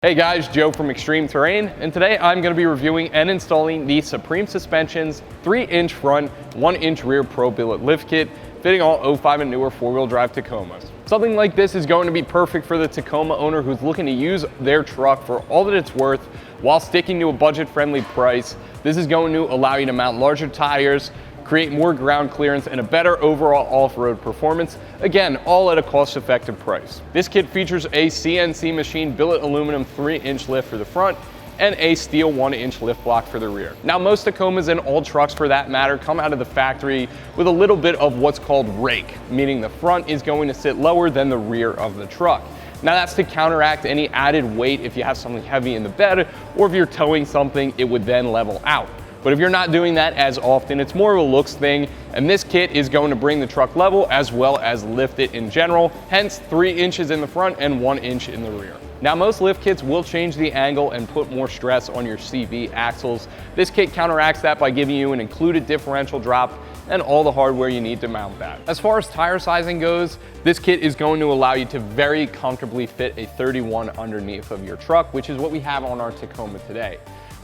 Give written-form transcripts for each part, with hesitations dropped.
Hey guys, Joe from Extreme Terrain, and today I'm going to be reviewing and installing the Supreme Suspensions 3-inch front, 1-inch rear Pro Billet lift kit, fitting all 05 and newer 4-wheel drive Tacomas. Something like this is going to be perfect for the Tacoma owner who's looking to use their truck for all that it's worth while sticking to a budget-friendly price. This is going to allow you to mount larger tires, create more ground clearance, and a better overall off-road performance. Again, all at a cost-effective price. This kit features a CNC machine billet aluminum 3-inch lift for the front and a steel 1-inch lift block for the rear. Now, most Tacomas and all trucks for that matter come out of the factory with a little bit of what's called rake, meaning the front is going to sit lower than the rear of the truck. Now that's to counteract any added weight if you have something heavy in the bed, or if you're towing something, it would then level out. But if you're not doing that as often, it's more of a looks thing, and this kit is going to bring the truck level as well as lift it in general, hence 3 inches in the front and 1 inch in the rear. Now, most lift kits will change the angle and put more stress on your CV axles. This kit counteracts that by giving you an included differential drop and all the hardware you need to mount that. As far as tire sizing goes, this kit is going to allow you to very comfortably fit a 31 underneath of your truck, which is what we have on our Tacoma today.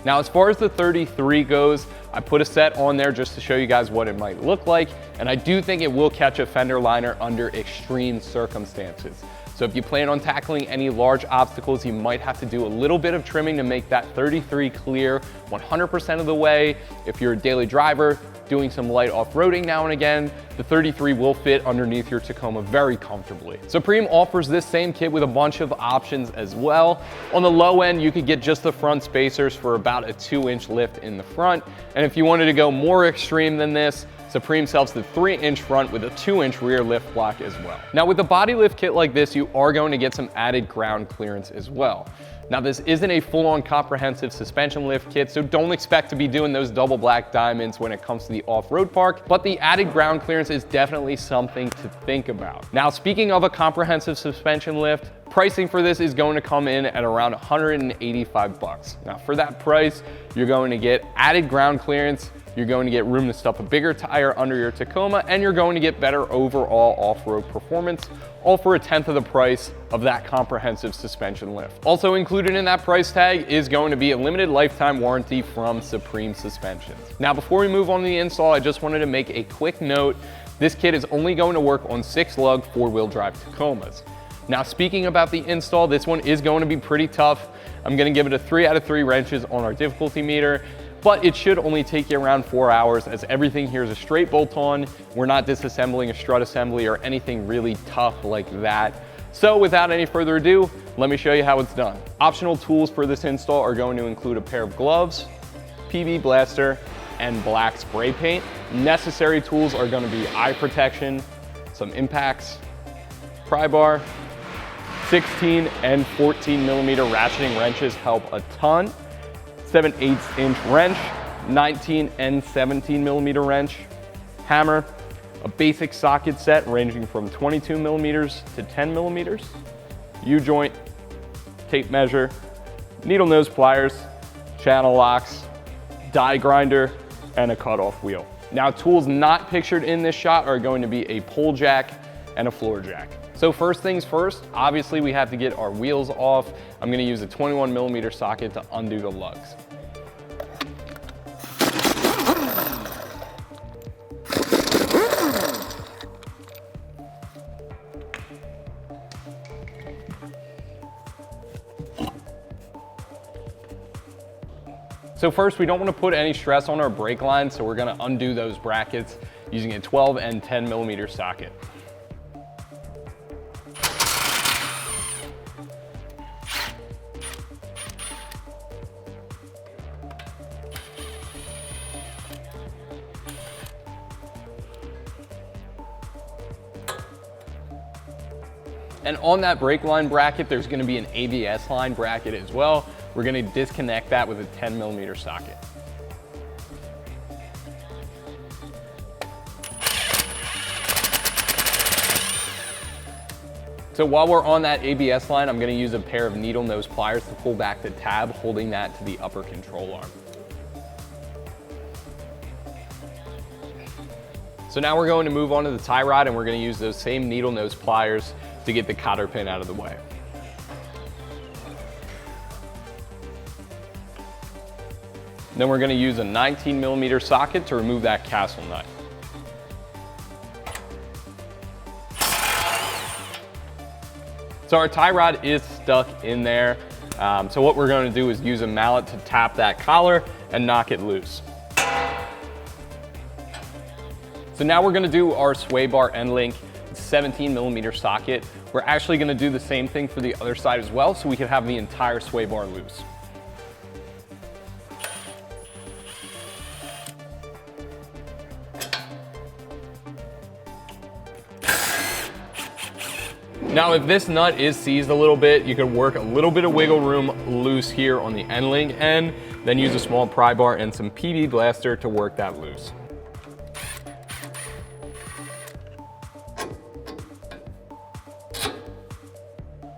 Now, as far as the 33 goes, I put a set on there just to show you guys what it might look like, and I do think it will catch a fender liner under extreme circumstances. So if you plan on tackling any large obstacles, you might have to do a little bit of trimming to make that 33 clear 100% of the way. If you're a daily driver, doing some light off-roading now and again, the 33 will fit underneath your Tacoma very comfortably. Supreme offers this same kit with a bunch of options as well. On the low end, you could get just the front spacers for about a 2-inch lift in the front. And if you wanted to go more extreme than this, Supreme sells the 3-inch front with a 2-inch rear lift block as well. Now, with a body lift kit like this, you are going to get some added ground clearance as well. Now, this isn't a full-on comprehensive suspension lift kit, so don't expect to be doing those double black diamonds when it comes to the off-road park, but the added ground clearance is definitely something to think about. Now, speaking of a comprehensive suspension lift, pricing for this is going to come in at around 185 bucks. Now, for that price, you're going to get added ground clearance, you're going to get room to stuff a bigger tire under your Tacoma, and you're going to get better overall off-road performance, all for 1/10 of the price of that comprehensive suspension lift. Also included in that price tag is going to be a limited lifetime warranty from Supreme Suspensions. Now, before we move on to the install, I just wanted to make a quick note. This kit is only going to work on 6-lug 4-wheel drive Tacomas. Now, speaking about the install, this one is going to be pretty tough. I'm going to give it a 3 out of 3 wrenches on our difficulty meter, but it should only take you around 4 hours, as everything here is a straight bolt-on. We're not disassembling a strut assembly or anything really tough like that. So without any further ado, let me show you how it's done. Optional tools for this install are going to include a pair of gloves, PB blaster, and black spray paint. Necessary tools are going to be eye protection, some impacts, pry bar, 16 and 14 millimeter ratcheting wrenches help a ton. 7/8 inch wrench, 19 and 17 millimeter wrench, hammer, a basic socket set ranging from 22 millimeters to 10 millimeters, U-joint, tape measure, needle nose pliers, channel locks, die grinder, and a cutoff wheel. Now, tools not pictured in this shot are going to be a pole jack and a floor jack. So first things first, obviously we have to get our wheels off. I'm gonna use a 21 millimeter socket to undo the lugs. So first, we don't want to put any stress on our brake line, so we're going to undo those brackets using a 12 and 10 millimeter socket. And on that brake line bracket, there's going to be an ABS line bracket as well. We're going to disconnect that with a 10 millimeter socket. So while we're on that ABS line, I'm going to use a pair of needle nose pliers to pull back the tab, holding that to the upper control arm. So now we're going to move on to the tie rod, and we're going to use those same needle nose pliers to get the cotter pin out of the way. Then we're gonna use a 19mm socket to remove that castle nut. So our tie rod is stuck in there. So what we're gonna do is use a mallet to tap that collar and knock it loose. So now we're gonna do our sway bar end link 17mm socket. We're actually gonna do the same thing for the other side as well, so we can have the entire sway bar loose. Now, if this nut is seized a little bit, you can work a little bit of wiggle room loose here on the end link end, then use a small pry bar and some PV blaster to work that loose.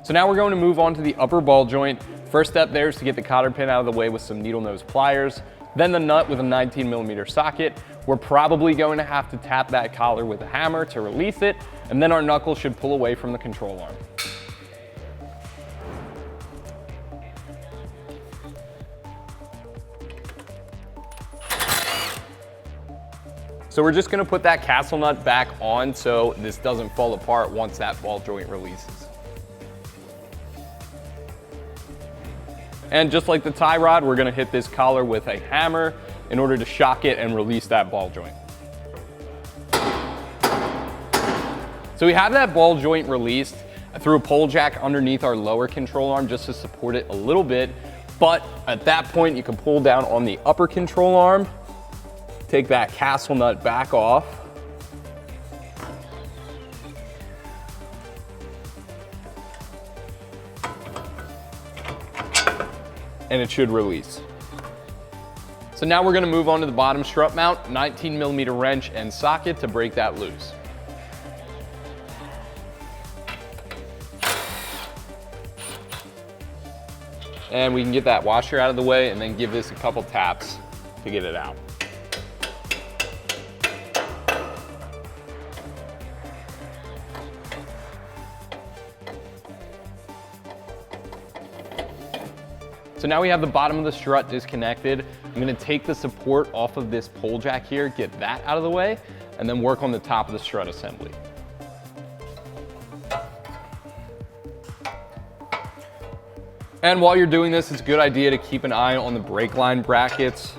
So now we're going to move on to the upper ball joint. First step there is to get the cotter pin out of the way with some needle nose pliers, then the nut with a 19mm socket. We're probably going to have to tap that collar with a hammer to release it, and then our knuckle should pull away from the control arm. So we're just gonna put that castle nut back on so this doesn't fall apart once that ball joint releases. And just like the tie rod, we're gonna hit this collar with a hammer in order to shock it and release that ball joint. So we have that ball joint released. I threw a pole jack underneath our lower control arm just to support it a little bit, but at that point you can pull down on the upper control arm, take that castle nut back off, and it should release. So now we're gonna move on to the bottom strut mount, 19mm wrench and socket to break that loose. And we can get that washer out of the way and then give this a couple taps to get it out. So now we have the bottom of the strut disconnected. I'm gonna take the support off of this pole jack here, get that out of the way, and then work on the top of the strut assembly. And while you're doing this, it's a good idea to keep an eye on the brake line brackets.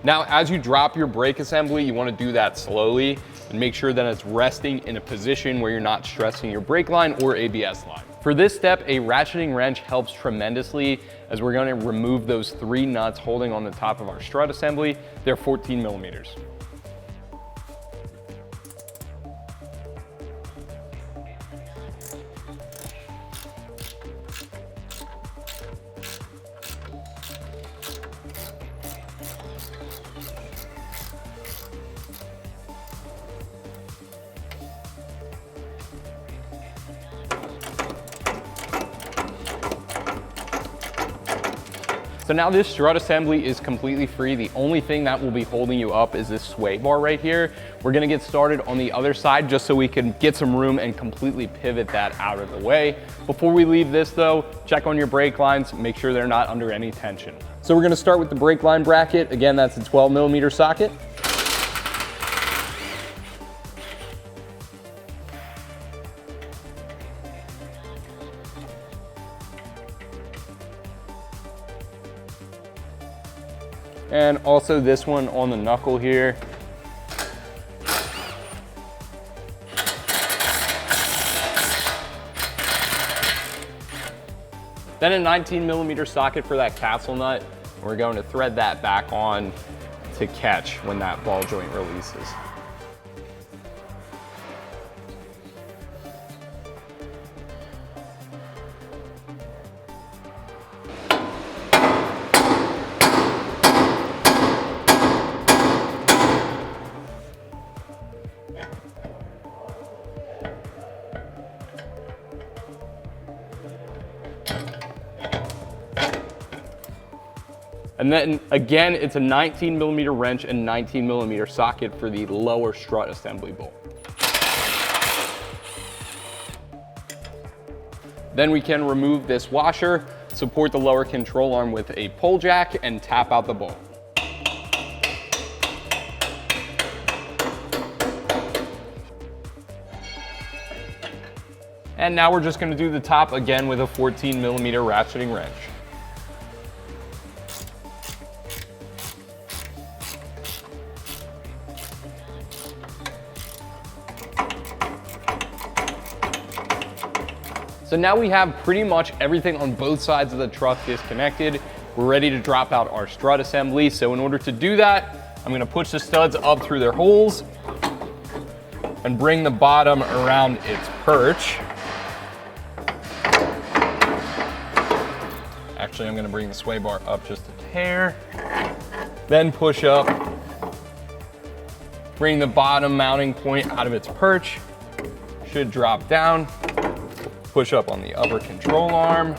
Now, as you drop your brake assembly, you wanna do that slowly and make sure that it's resting in a position where you're not stressing your brake line or ABS line. For this step, a ratcheting wrench helps tremendously as we're gonna remove those 3 nuts holding on the top of our strut assembly. They're 14mm. So now this strut assembly is completely free. The only thing that will be holding you up is this sway bar right here. We're gonna get started on the other side just so we can get some room and completely pivot that out of the way. Before we leave this though, check on your brake lines, make sure they're not under any tension. So we're gonna start with the brake line bracket. Again, that's a 12mm socket. And also this one on the knuckle here. Then a 19mm socket for that castle nut. We're going to thread that back on to catch when that ball joint releases. And then again, it's a 19mm wrench and 19mm socket for the lower strut assembly bolt. Then we can remove this washer, support the lower control arm with a pole jack, and tap out the bolt. And now we're just gonna do the top again with a 14mm ratcheting wrench. So now we have pretty much everything on both sides of the truck disconnected. We're ready to drop out our strut assembly. So in order to do that, I'm gonna push the studs up through their holes and bring the bottom around its perch. Actually, I'm gonna bring the sway bar up just a hair. Then push up, bring the bottom mounting point out of its perch. Should drop down. Push up on the upper control arm,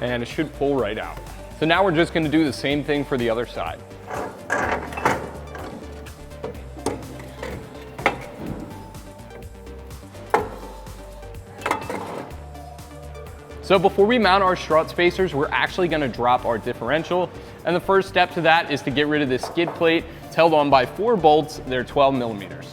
and it should pull right out. So now we're just gonna do the same thing for the other side. So before we mount our strut spacers, we're actually gonna drop our differential. And the first step to that is to get rid of this skid plate. It's held on by 4 bolts, they're 12mm.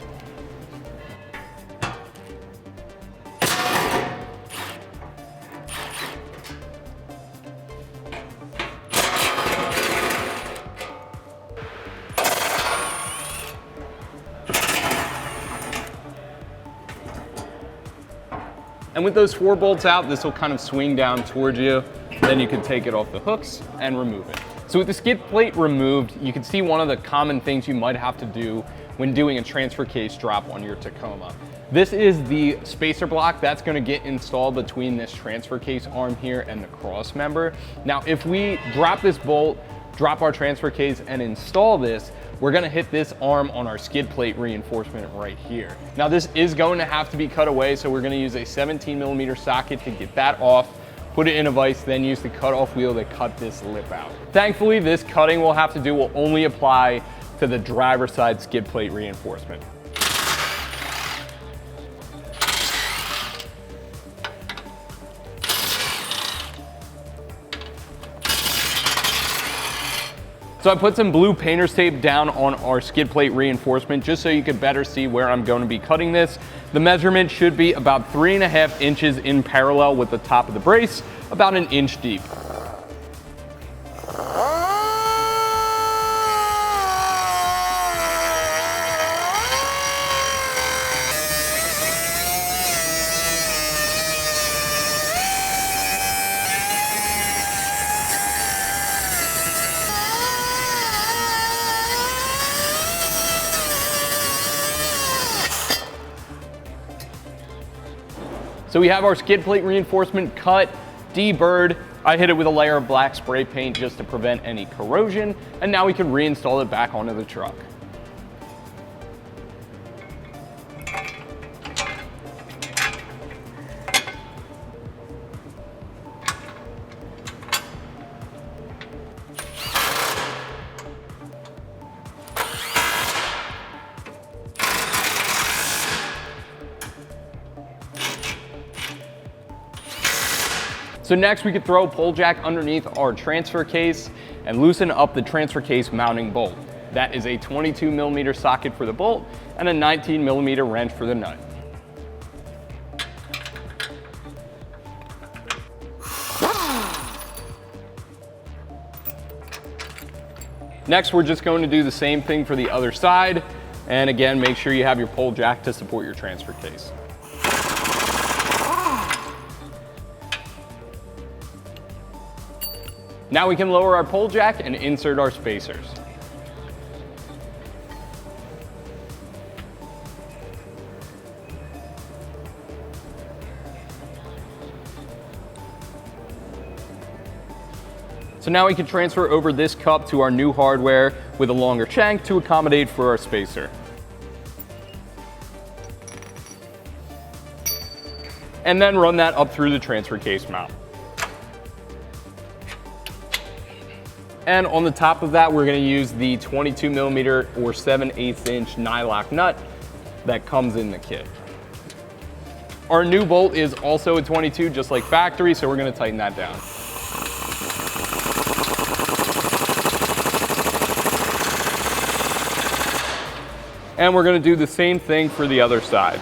And with those 4 bolts out, this will kind of swing down towards you. Then you can take it off the hooks and remove it. So with the skid plate removed, you can see one of the common things you might have to do when doing a transfer case drop on your Tacoma. This is the spacer block that's gonna get installed between this transfer case arm here and the cross member. Now, if we drop this bolt, drop our transfer case and install this, we're gonna hit this arm on our skid plate reinforcement right here. Now this is going to have to be cut away, so we're gonna use a 17mm socket to get that off, put it in a vise, then use the cut-off wheel to cut this lip out. Thankfully, this cutting we'll have to do will only apply to the driver's side skid plate reinforcement. So I put some blue painter's tape down on our skid plate reinforcement just so you could better see where I'm going to be cutting this. The measurement should be about 3.5 inches in parallel with the top of the brace, about 1 inch deep. So we have our skid plate reinforcement cut, deburred. I hit it with a layer of black spray paint just to prevent any corrosion, and now we can reinstall it back onto the truck. So next we could throw a pole jack underneath our transfer case and loosen up the transfer case mounting bolt. That is a 22mm socket for the bolt and a 19mm wrench for the nut. Next, we're just going to do the same thing for the other side. And again, make sure you have your pole jack to support your transfer case. Now we can lower our pole jack and insert our spacers. So now we can transfer over this cup to our new hardware with a longer shank to accommodate for our spacer. And then run that up through the transfer case mount. And on the top of that, we're gonna use the 22mm or 7/8 inch nylock nut that comes in the kit. Our new bolt is also a 22, just like factory, so we're gonna tighten that down. And we're gonna do the same thing for the other side.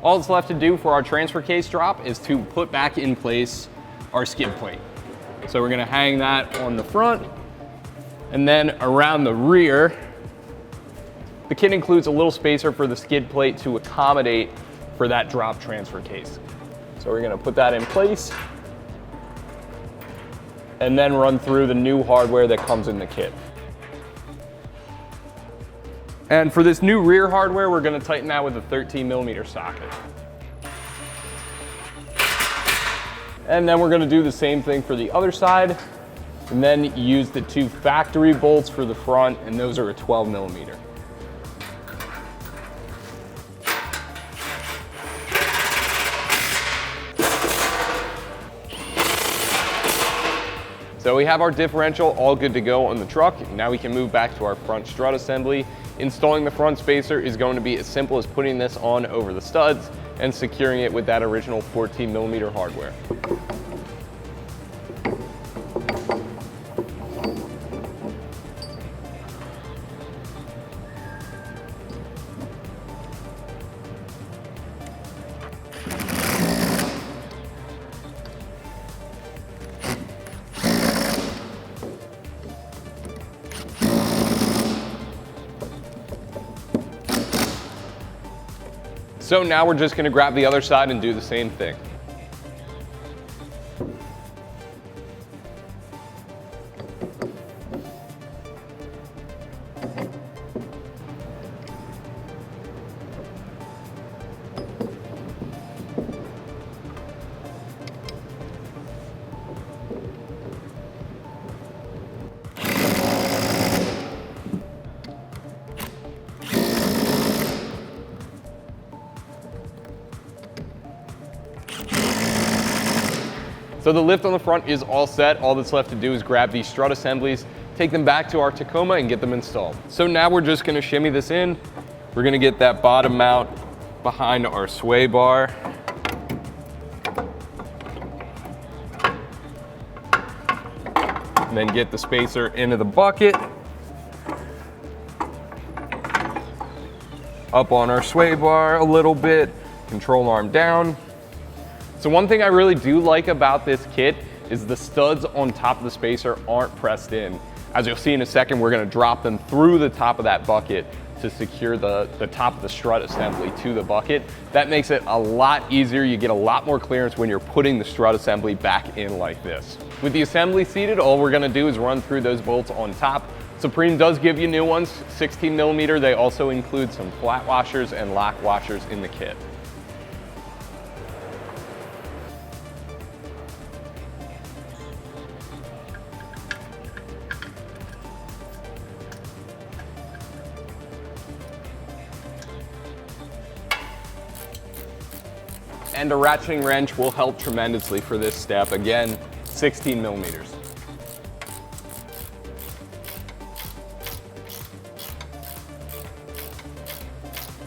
All that's left to do for our transfer case drop is to put back in place our skid plate. So we're gonna hang that on the front, and then around the rear, the kit includes a little spacer for the skid plate to accommodate for that drop transfer case. So we're gonna put that in place and then run through the new hardware that comes in the kit. And for this new rear hardware, we're gonna tighten that with a 13mm socket. And then we're gonna do the same thing for the other side, and then use the 2 factory bolts for the front, and those are a 12mm. So we have our differential all good to go on the truck. Now we can move back to our front strut assembly. Installing the front spacer is going to be as simple as putting this on over the studs and securing it with that original 14mm hardware. So now we're just gonna grab the other side and do the same thing. So the lift on the front is all set. All that's left to do is grab these strut assemblies, take them back to our Tacoma and get them installed. So now we're just gonna shimmy this in. We're gonna get that bottom mount behind our sway bar. And then get the spacer into the bucket. Up on our sway bar a little bit, control arm down. So one thing I really do like about this kit is the studs on top of the spacer aren't pressed in. As you'll see in a second, we're gonna drop them through the top of that bucket to secure the top of the strut assembly to the bucket. That makes it a lot easier. You get a lot more clearance when you're putting the strut assembly back in like this. With the assembly seated, all we're gonna do is run through those bolts on top. Supreme does give you new ones, 16mm. They also include some flat washers and lock washers in the kit. And a ratcheting wrench will help tremendously for this step. Again, 16mm.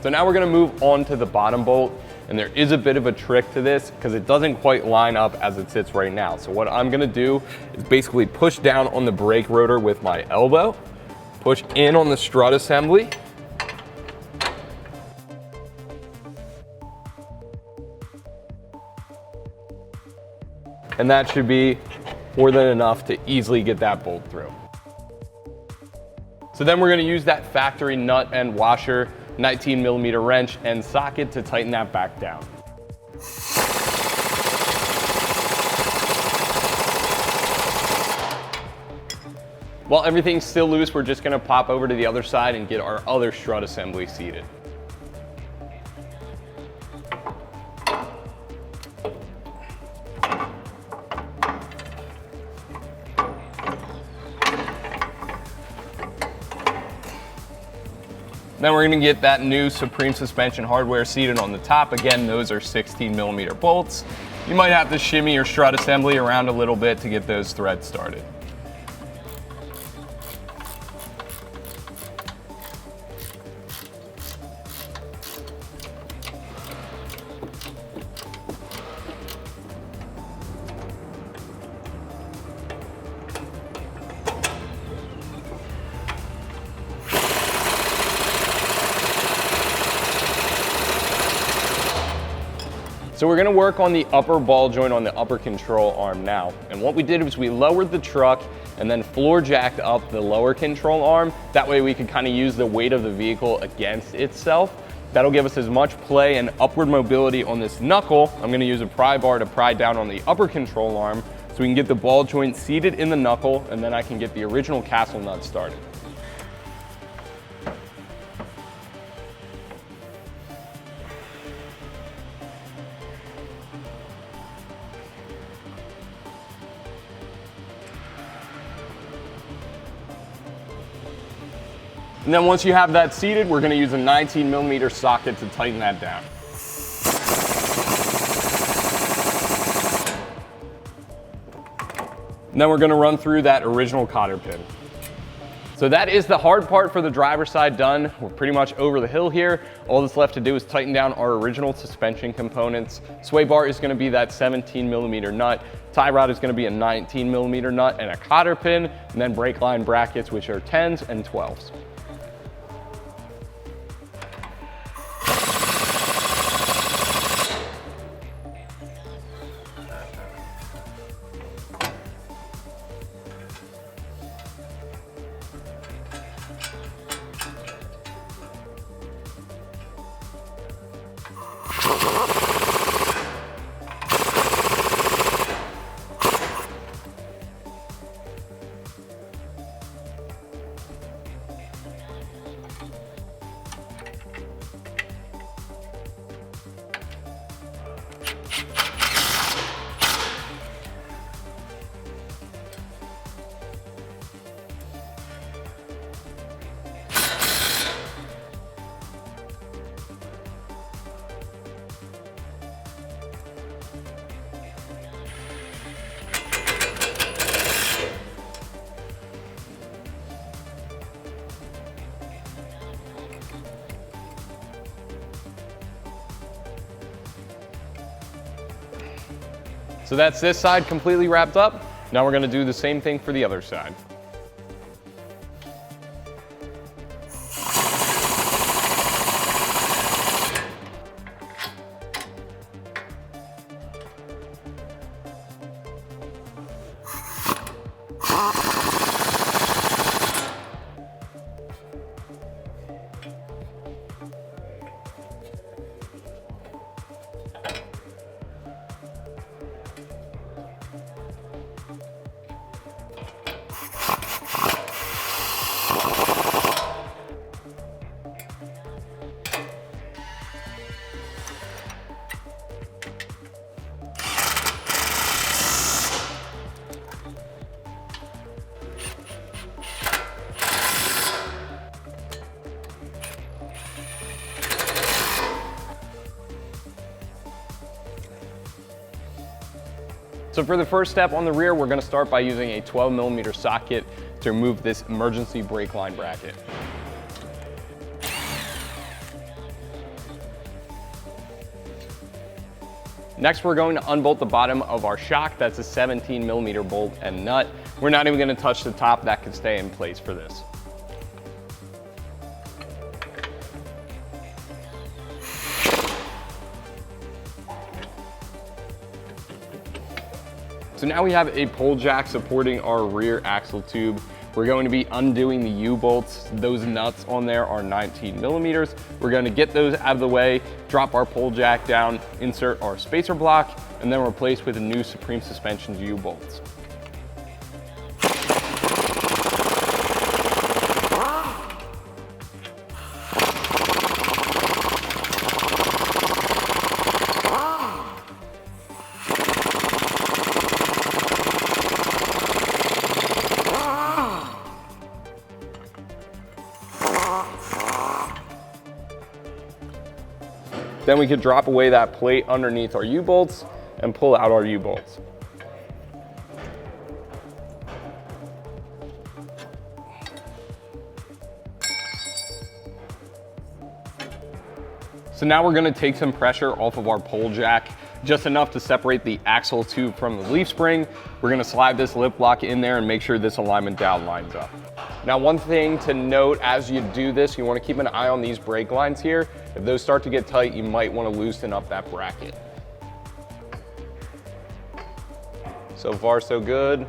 So now we're gonna move on to the bottom bolt, and there is a bit of a trick to this because it doesn't quite line up as it sits right now. So what I'm gonna do is basically push down on the brake rotor with my elbow, push in on the strut assembly, and that should be more than enough to easily get that bolt through. So then we're gonna use that factory nut and washer, 19mm wrench and socket to tighten that back down. While everything's still loose, we're just gonna pop over to the other side and get our other strut assembly seated. Then we're gonna get that new Supreme suspension hardware seated on the top. Again, those are 16mm bolts. You might have to shimmy your strut assembly around a little bit to get those threads started. So we're gonna work on the upper ball joint on the upper control arm now. And what we did was we lowered the truck and then floor jacked up the lower control arm. That way we could kind of use the weight of the vehicle against itself. That'll give us as much play and upward mobility on this knuckle. I'm gonna use a pry bar to pry down on the upper control arm so we can get the ball joint seated in the knuckle, and then I can get the original castle nut started. And then once you have that seated, we're gonna use a 19mm socket to tighten that down. And then we're gonna run through that original cotter pin. So that is the hard part for the driver's side done. We're pretty much over the hill here. All that's left to do is tighten down our original suspension components. Sway bar is gonna be that 17mm nut. Tie rod is gonna be a 19mm nut and a cotter pin, and then brake line brackets, which are 10s and 12s. So that's this side completely wrapped up. Now we're gonna do the same thing for the other side. So for the first step on the rear, we're gonna start by using a 12mm socket to remove this emergency brake line bracket. Next, we're going to unbolt the bottom of our shock. That's a 17mm bolt and nut. We're not even gonna touch the top. That can stay in place for this. So now we have a pull jack supporting our rear axle tube. We're going to be undoing the U-bolts. Those nuts on there are 19mm. We're going to get those out of the way, drop our pull jack down, insert our spacer block, and then replace with the new Supreme Suspensions U-bolts. Then we could drop away that plate underneath our U-bolts and pull out our U-bolts. So now we're gonna take some pressure off of our pull jack, just enough to separate the axle tube from the leaf spring. We're gonna slide this lip block in there and make sure this alignment down lines up. Now, one thing to note as you do this, you wanna keep an eye on these brake lines here. If those start to get tight, you might wanna loosen up that bracket. So far, so good.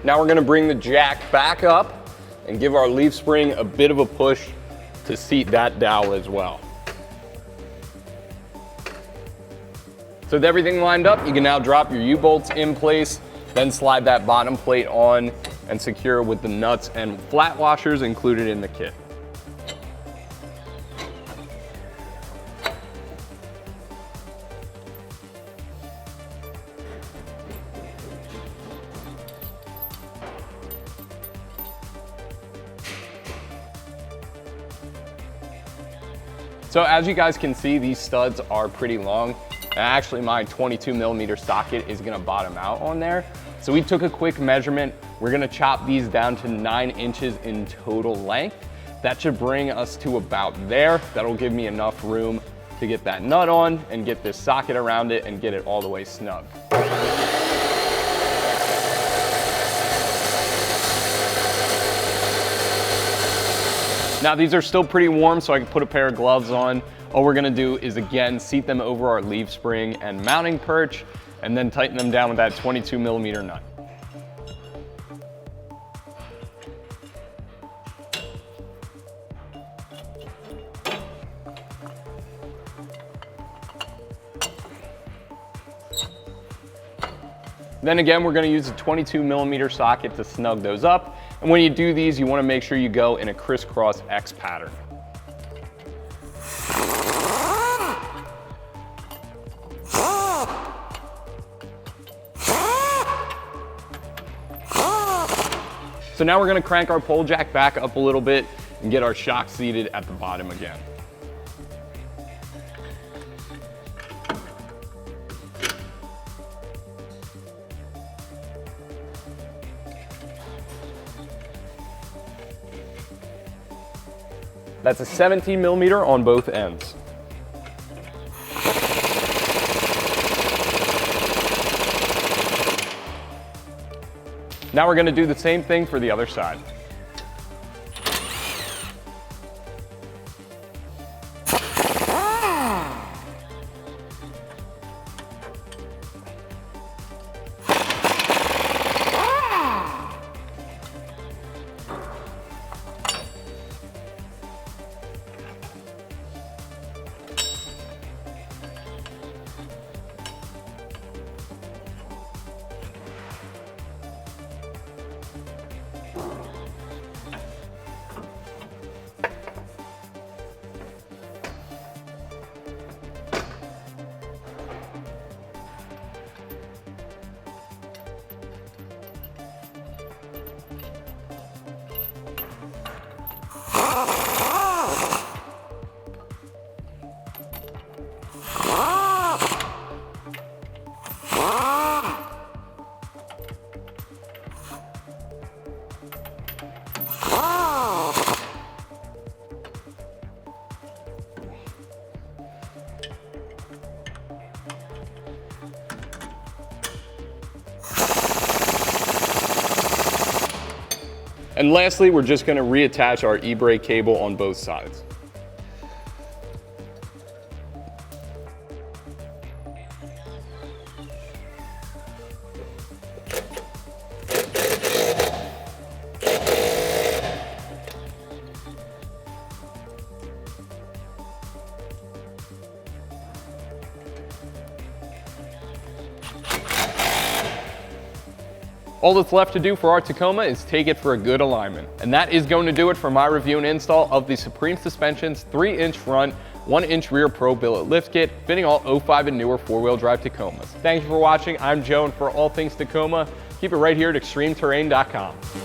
Now we're gonna bring the jack back up and give our leaf spring a bit of a push to seat that dowel as well. So with everything lined up, you can now drop your U-bolts in place, then slide that bottom plate on and secure it with the nuts and flat washers included in the kit. So as you guys can see, these studs are pretty long. And actually my 22mm socket is gonna bottom out on there. So we took a quick measurement. We're gonna chop these down to 9 inches in total length. That should bring us to about there. That'll give me enough room to get that nut on and get this socket around it and get it all the way snug. Now these are still pretty warm, so I can put a pair of gloves on. All we're gonna do is again, seat them over our leaf spring and mounting perch, and then tighten them down with that 22mm nut. Then again, we're gonna use a 22mm socket to snug those up. And when you do these, you wanna make sure you go in a crisscross X pattern. So now we're gonna crank our pole jack back up a little bit and get our shock seated at the bottom again. That's a 17mm on both ends. Now we're gonna do the same thing for the other side. And lastly, we're just gonna reattach our e-brake cable on both sides. All that's left to do for our Tacoma is take it for a good alignment. And that is going to do it for my review and install of the Supreme Suspensions 3-inch front, 1-inch rear Pro Billet lift kit, fitting all 05 and newer 4-wheel drive Tacomas. Thank you for watching. I'm Joe, and for all things Tacoma, keep it right here at extremeterrain.com.